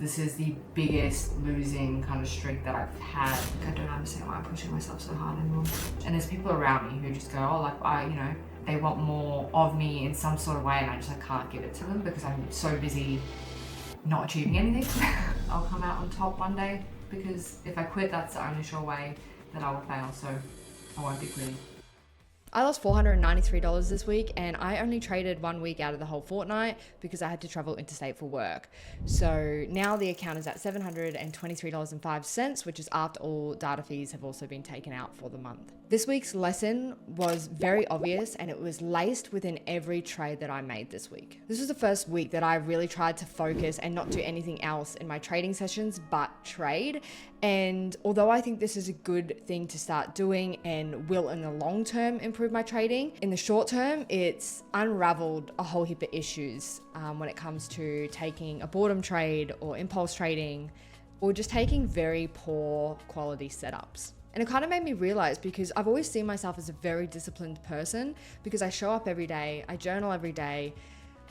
This is the biggest losing kind of streak that I've had. I don't understand why I'm pushing myself so hard anymore. And there's people around me who just go, oh, like, they want more of me in some sort of way, and I just can't give it to them because I'm so busy not achieving anything. I'll come out on top one day, because if I quit, that's the only sure way that I will fail, so I won't be quitting. I lost $493 this week, and I only traded 1 week out of the whole fortnight because I had to travel interstate for work. So now the account is at $723.05, which is after all data fees have also been taken out for the month. This week's lesson was very obvious, and it was laced within every trade that I made this week. This was the first week that I really tried to focus and not do anything else in my trading sessions but trade. And although I think this is a good thing to start doing and will in the long term improve my trading, in the short term, it's unraveled a whole heap of issues when it comes to taking a boredom trade or impulse trading, or just taking very poor quality setups. And it kind of made me realize, because I've always seen myself as a very disciplined person, because I show up every day, I journal every day,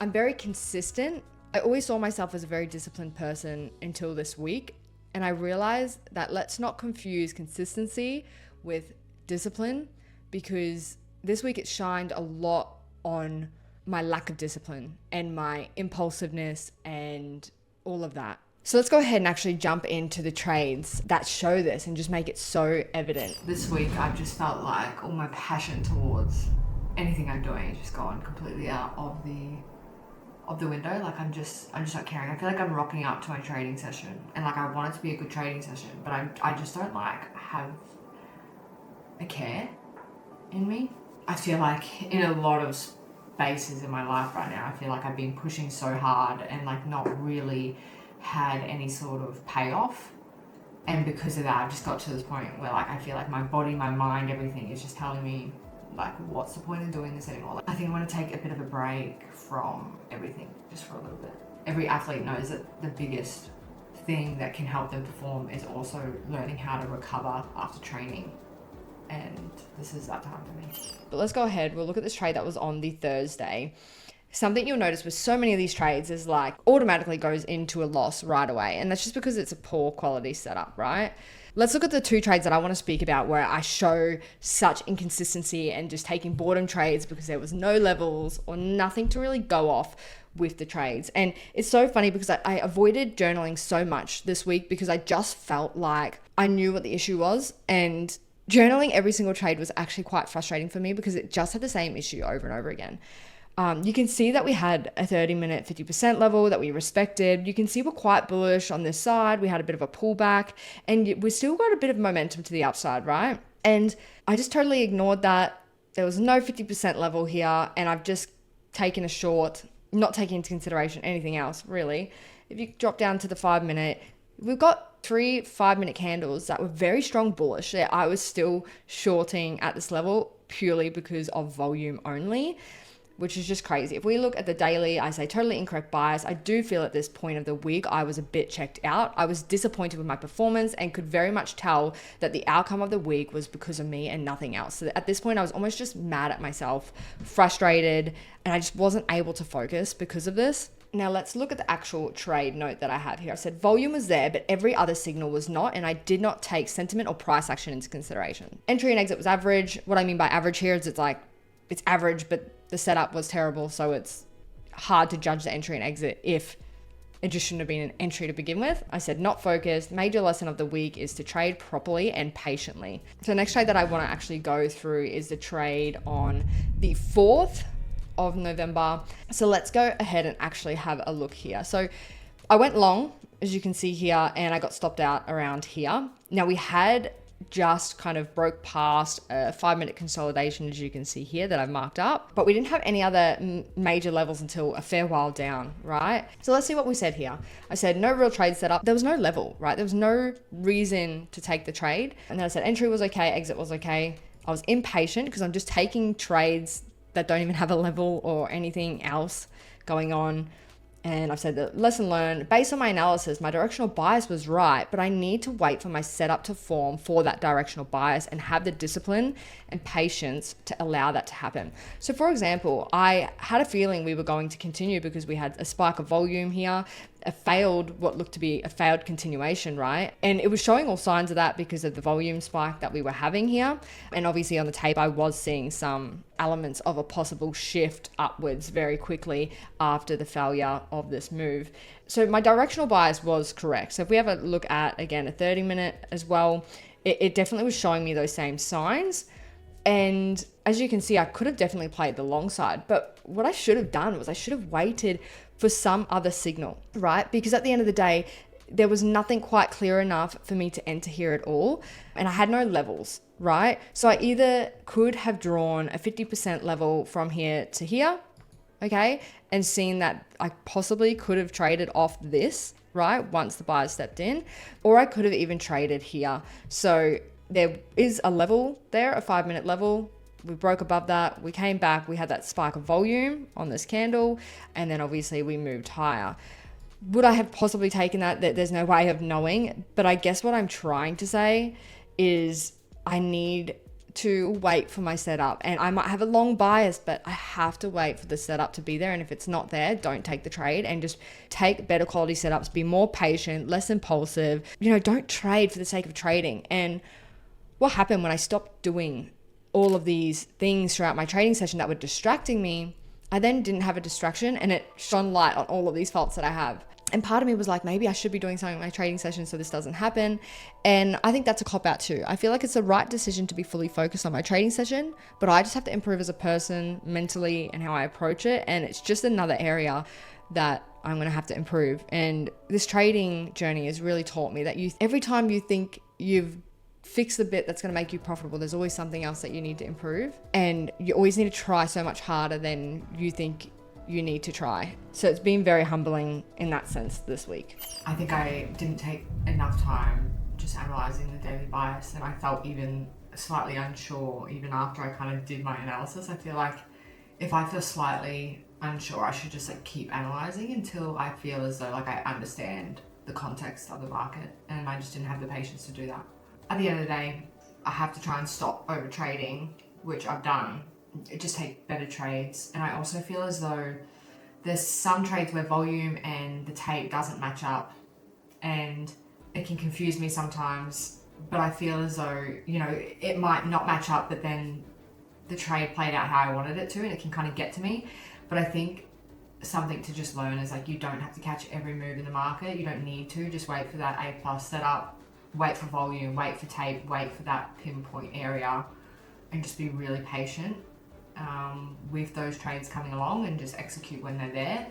I'm very consistent. I always saw myself as a very disciplined person until this week. And I realized that let's not confuse consistency with discipline, because this week it shined a lot on my lack of discipline and my impulsiveness and all of that. So let's go ahead and actually jump into the trades that show this and just make it so evident. This week I've just felt like all my passion towards anything I'm doing has just gone completely out of the window. Like I'm just not caring. I feel like I'm rocking up to my trading session, and like I want it to be a good trading session, but I just don't like have a care in me. I feel like in a lot of spaces in my life right now, I feel like I've been pushing so hard and like not really had any sort of payoff. And because of that, I've just got to this point where like I feel like my body, my mind, everything is just telling me like, what's the point of doing this anymore? Like, I think I want to take a bit of a break from everything just for a little bit. Every athlete knows that the biggest thing that can help them perform is also learning how to recover after training. And this is that time for me. But let's go ahead. We'll look at this trade that was on the Thursday. Something you'll notice with so many of these trades is like automatically goes into a loss right away. And that's just because it's a poor quality setup, right? Let's look at the two trades that I want to speak about where I show such inconsistency and just taking boredom trades because there was no levels or nothing to really go off with the trades. And it's so funny because I avoided journaling so much this week because I just felt like I knew what the issue was, and journaling every single trade was actually quite frustrating for me because it just had the same issue over and over again. You can see that we had a 30-minute 50% level that we respected. You can see we're quite bullish on this side. We had a bit of a pullback, and we still got a bit of momentum to the upside, right? And I just totally ignored that. There was no 50% level here, and I've just taken a short, not taking into consideration anything else, really. If you drop down to the 5-minute, we've got 3 5-minute candles that were very strong bullish. I was still shorting at this level purely because of volume only, which is just crazy. If we look at the daily, I say totally incorrect bias. I do feel at this point of the week, I was a bit checked out. I was disappointed with my performance and could very much tell that the outcome of the week was because of me and nothing else. So at this point, I was almost just mad at myself, frustrated, and I just wasn't able to focus because of this. Now let's look at the actual trade note that I have here. I said volume was there, but every other signal was not, and I did not take sentiment or price action into consideration. Entry and exit was average. What I mean by average here is it's average, but the setup was terrible, so it's hard to judge the entry and exit if it just shouldn't have been an entry to begin with. I said not focused. Major lesson of the week is to trade properly and patiently. So the next trade that I want to actually go through is the trade on the 4th of November. So let's go ahead and actually have a look here. So I went long, as you can see here, and I got stopped out around here. Now we had just kind of broke past a 5-minute consolidation, as you can see here, that I've marked up, but we didn't have any other major levels until a fair while down, right? So let's see what we said here. I said no real trade setup. There was no level, right? There was no reason to take the trade. And then I said entry was okay, exit was okay. I was impatient because I'm just taking trades that don't even have a level or anything else going on. And I've said that lesson learned, based on my analysis, my directional bias was right, but I need to wait for my setup to form for that directional bias and have the discipline and patience to allow that to happen. So for example, I had a feeling we were going to continue because we had a spike of volume here, what looked to be a failed continuation, right? And it was showing all signs of that because of the volume spike that we were having here. And obviously on the tape, I was seeing some elements of a possible shift upwards very quickly after the failure of this move. So my directional bias was correct. So if we have a look at, again, a 30-minute as well, it definitely was showing me those same signs. And as you can see, I could have definitely played the long side, but what I should have done was I should have waited for some other signal, right? Because at the end of the day, there was nothing quite clear enough for me to enter here at all. And I had no levels, right? So I either could have drawn a 50% level from here to here, okay? And seen that I possibly could have traded off this, right? Once the buyers stepped in, or I could have even traded here. So there is a level there, a 5-minute level. We broke above that. We came back. We had that spike of volume on this candle. And then obviously we moved higher. Would I have possibly taken that? There's no way of knowing. But I guess what I'm trying to say is I need to wait for my setup. And I might have a long bias, but I have to wait for the setup to be there. And if it's not there, don't take the trade and just take better quality setups. Be more patient, less impulsive. Don't trade for the sake of trading. And what happened when I stopped doing all of these things throughout my trading session that were distracting me, I then didn't have a distraction, and it shone light on all of these faults that I have. And part of me was like, maybe I should be doing something in my trading session so this doesn't happen. And I think that's a cop out too. I feel like it's the right decision to be fully focused on my trading session, but I just have to improve as a person mentally and how I approach it. And it's just another area that I'm going to have to improve. And this trading journey has really taught me that every time you think you've fix the bit that's going to make you profitable, there's always something else that you need to improve, and you always need to try so much harder than you think you need to try. So it's been very humbling in that sense this week. I think I didn't take enough time just analysing the daily bias, and I felt even slightly unsure even after I kind of did my analysis. I feel like if I feel slightly unsure, I should just keep analysing until I feel as though I understand the context of the market, and I just didn't have the patience to do that. At the end of the day, I have to try and stop over trading, which I've done. Just take better trades. And I also feel as though there's some trades where volume and the tape doesn't match up, and it can confuse me sometimes. But I feel as though, it might not match up, but then the trade played out how I wanted it to, and it can kind of get to me. But I think something to just learn is you don't have to catch every move in the market. You don't need to. Just wait for that A+ setup. Wait for volume, wait for tape, wait for that pinpoint area, and just be really patient with those trades coming along, and just execute when they're there,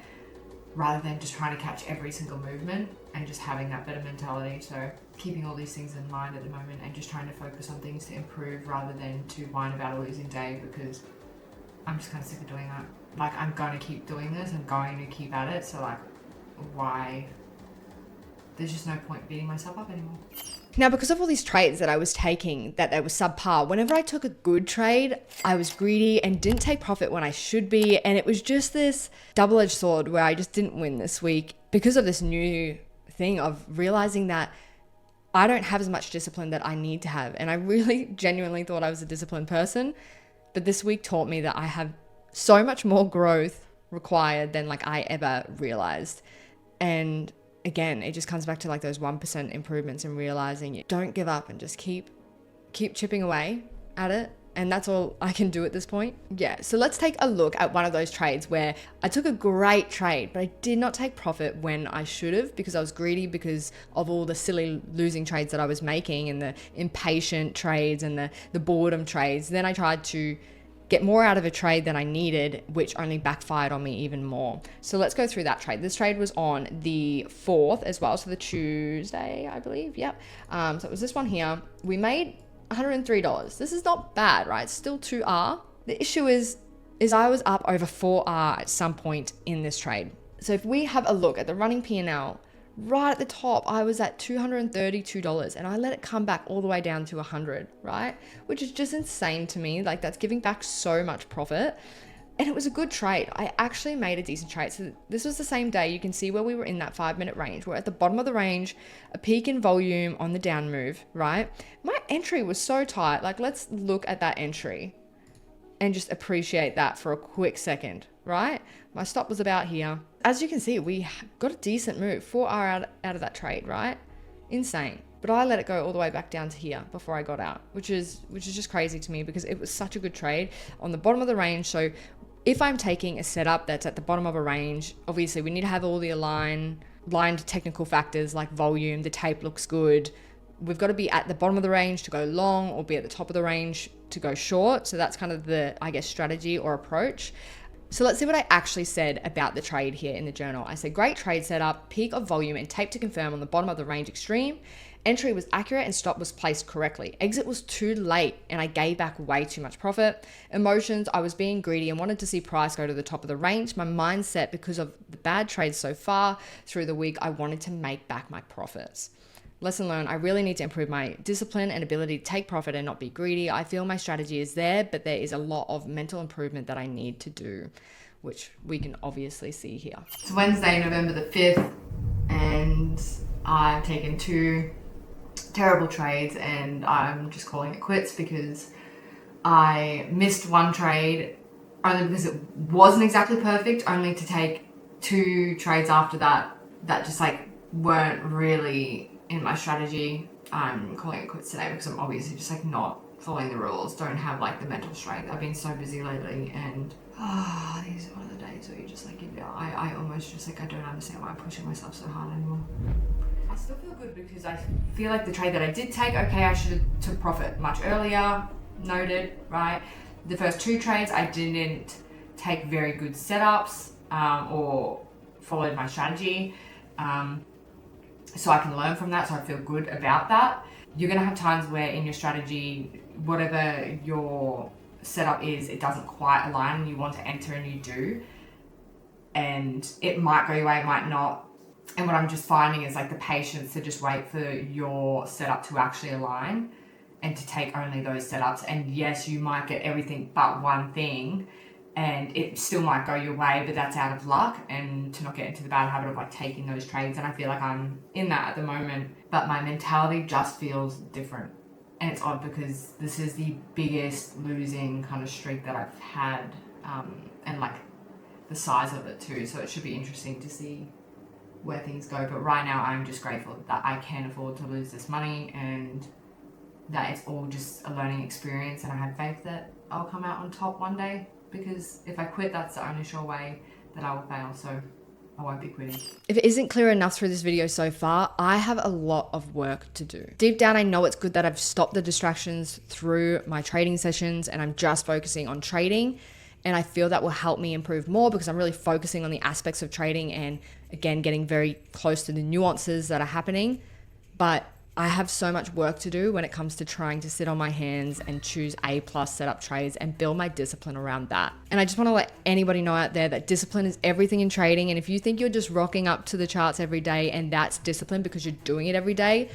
rather than just trying to catch every single movement and just having that better mentality. So keeping all these things in mind at the moment and just trying to focus on things to improve rather than to whine about a losing day, because I'm just kind of sick of doing that. I'm going to keep doing this, I'm going to keep at it, so why? There's just no point beating myself up anymore. Now, because of all these trades that I was taking that they were subpar, whenever I took a good trade, I was greedy and didn't take profit when I should be. And it was just this double-edged sword where I just didn't win this week because of this new thing of realizing that I don't have as much discipline that I need to have. And I really genuinely thought I was a disciplined person. But this week taught me that I have so much more growth required than I ever realized. And again, it just comes back to those 1% improvements and realizing you don't give up and just keep chipping away at it. And that's all I can do at this point. Yeah, so let's take a look at one of those trades where I took a great trade, but I did not take profit when I should have, because I was greedy because of all the silly losing trades that I was making, and the impatient trades and the boredom trades. Then I tried to get more out of a trade than I needed, which only backfired on me even more. So let's go through that trade. This trade was on the 4th as well, so the Tuesday, I believe. Yep. So it was this one here. We made $103. This is not bad, right? It's still 2R. The issue is I was up over 4R at some point in this trade. So if we have a look at the running P&L, right at the top, I was at $232, and I let it come back all the way down to 100, right? Which is just insane to me. That's giving back so much profit. And it was a good trade. I actually made a decent trade. So this was the same day. You can see where we were in that 5-minute range. We're at the bottom of the range, a peak in volume on the down move, right? My entry was so tight. Let's look at that entry and just appreciate that for a quick second, right? My stop was about here. As you can see, we got a decent move, 4R out of that trade, right? Insane. But I let it go all the way back down to here before I got out, which is just crazy to me because it was such a good trade on the bottom of the range. So if I'm taking a setup that's at the bottom of a range, obviously we need to have all the aligned technical factors like volume, the tape looks good. We've got to be at the bottom of the range to go long or be at the top of the range to go short. So that's kind of the, I guess, strategy or approach. So let's see what I actually said about the trade here in the journal. I said, great trade setup, peak of volume and tape to confirm on the bottom of the range extreme. Entry was accurate and stop was placed correctly. Exit was too late and I gave back way too much profit. Emotions, I was being greedy and wanted to see price go to the top of the range. My mindset, because of the bad trades so far through the week, I wanted to make back my profits. Lesson learned, I really need to improve my discipline and ability to take profit and not be greedy. I feel my strategy is there, but there is a lot of mental improvement that I need to do, which we can obviously see here. It's Wednesday, November the 5th, and I've taken 2 terrible trades and I'm just calling it quits because I missed one trade only because it wasn't exactly perfect, only to take 2 trades after that just like weren't really in my strategy. I'm calling it quits today because I'm obviously just like not following the rules, don't have like the mental strength. I've been so busy lately and these are one of the days where you just like, I almost just like, I don't understand why I'm pushing myself so hard anymore. I still feel good because I feel like the trade that I did take, okay, I should have took profit much earlier, noted, right? The first 2 trades, I didn't take very good setups or followed my strategy. So I can learn from that, so I feel good about that. You're gonna have times where in your strategy, whatever your setup is, it doesn't quite align and you want to enter and you do. And it might go your way, it might not. And what I'm just finding is like the patience to just wait for your setup to actually align and to take only those setups. And yes, you might get everything but one thing and it still might go your way, but that's out of luck, and to not get into the bad habit of like taking those trades. And I feel like I'm in that at the moment, but my mentality just feels different. And it's odd because this is the biggest losing kind of streak that I've had, and like the size of it too. So it should be interesting to see where things go. But right now I'm just grateful that I can afford to lose this money and that it's all just a learning experience, and I have faith that I'll come out on top one day, because if I quit, that's the only sure way that I will fail. So I won't be quitting. If it isn't clear enough through this video so far, I have a lot of work to do. Deep down, I know it's good that I've stopped the distractions through my trading sessions and I'm just focusing on trading. And I feel that will help me improve more because I'm really focusing on the aspects of trading and again, getting very close to the nuances that are happening. But I have so much work to do when it comes to trying to sit on my hands and choose A+ setup trades and build my discipline around that. And I just want to let anybody know out there that discipline is everything in trading. And if you think you're just rocking up to the charts every day and that's discipline because you're doing it every day,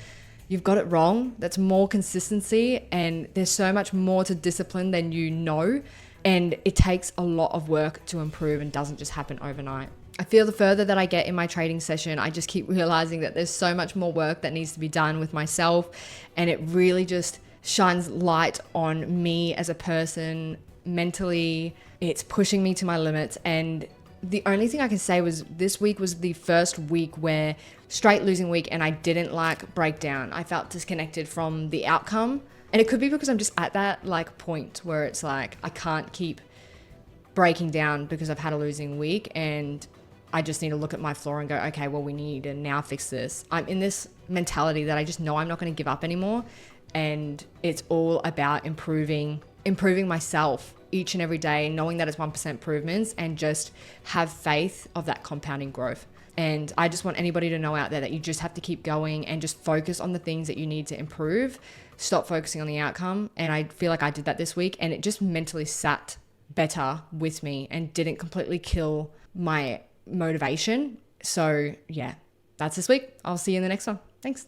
you've got it wrong. That's more consistency, and there's so much more to discipline than you know. And it takes a lot of work to improve and doesn't just happen overnight. I feel the further that I get in my trading session, I just keep realizing that there's so much more work that needs to be done with myself. And it really just shines light on me as a person mentally. It's pushing me to my limits. And the only thing I can say was this week was the first week where straight losing week and I didn't like break down. I felt disconnected from the outcome. And it could be because I'm just at that like point where it's like I can't keep breaking down because I've had a losing week, and I just need to look at my floor and go, okay, well, we need to now fix this. I'm in this mentality that I just know I'm not going to give up anymore. And it's all about improving myself each and every day, knowing that it's 1% improvements, and just have faith of that compounding growth. And I just want anybody to know out there that you just have to keep going and just focus on the things that you need to improve. Stop focusing on the outcome. And I feel like I did that this week, and it just mentally sat better with me and didn't completely kill my motivation. So yeah, that's this week. I'll see you in the next one. Thanks.